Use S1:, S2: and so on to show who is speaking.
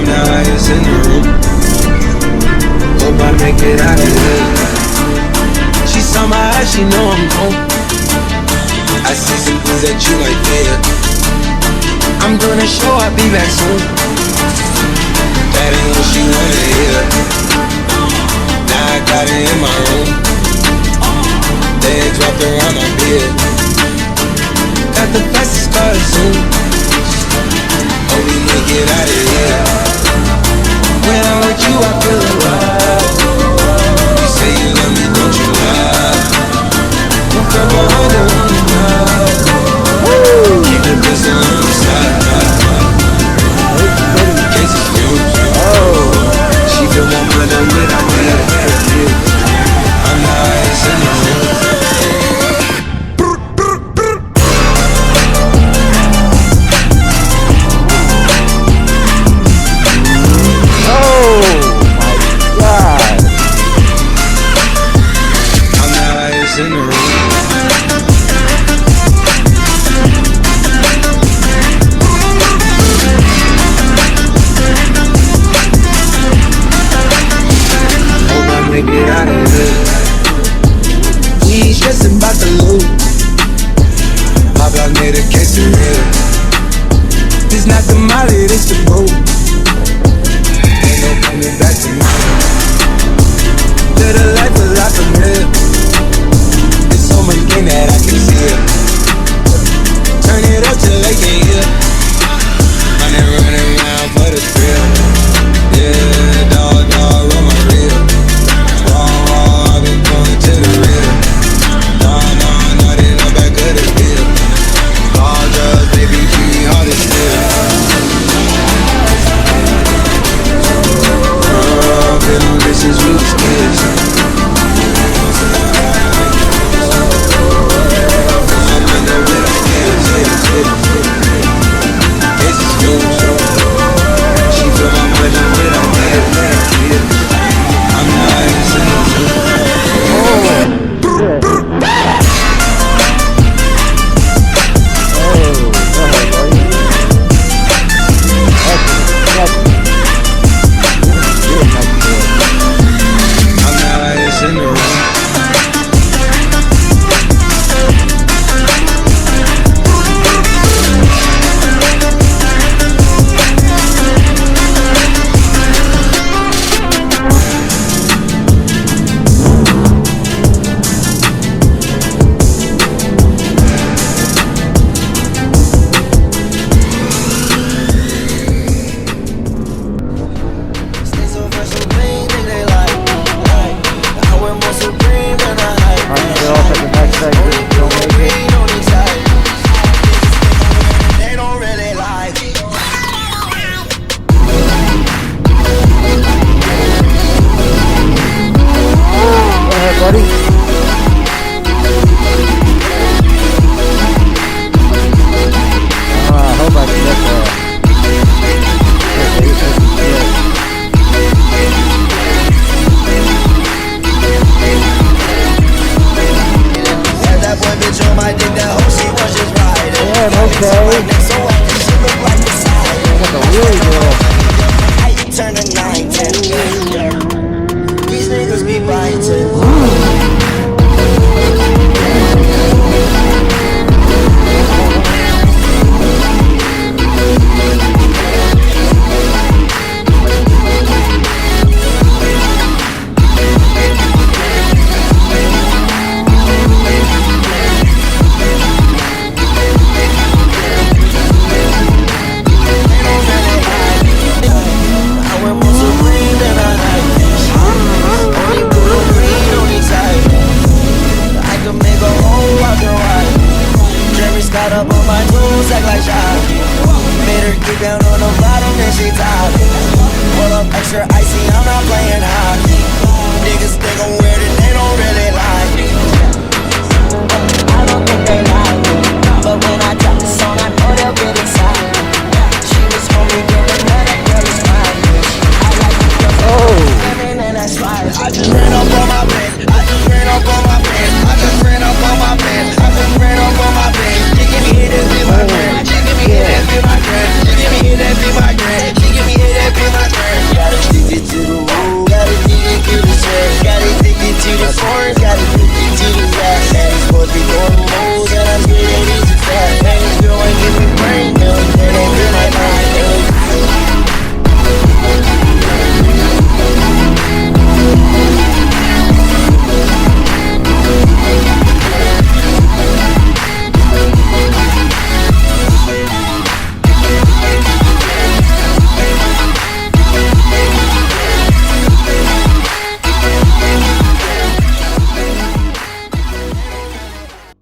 S1: the highest in the room. Hope I make it out of here. She saw my eyes, she know I'm home. I see some things that you like there. I'm gonna show I'll be back soon. That ain't what she wanna hear. Now I got it in my room. Legs wrapped around my beard. Got the fastest car soon. Hope we make it out of here. When I'm with you, I feel alive. You say you love me, don't you lie? Don't girl behind her on the night. Keep the pistol on the side. Case is new. She feel my mind on what I did. I'm the highest in the room. In the room. Hope I make it out of here. We ain't stressing about the loot. My block made a case of real. This not the molly, this the boat. Ain't no coming back to me. Live the life of like a million. So much game that I can see it. Turn it up till they can't hear. Running around for the thrill. Yeah, dog, on my reel. Raw, I've been going to the real. Nah, they know back of the bill. All drugs, baby, keep me hard as steel. Been on this since we was kids.
S2: Extra icy, I'm not playing hockey. Niggas, they gon' win.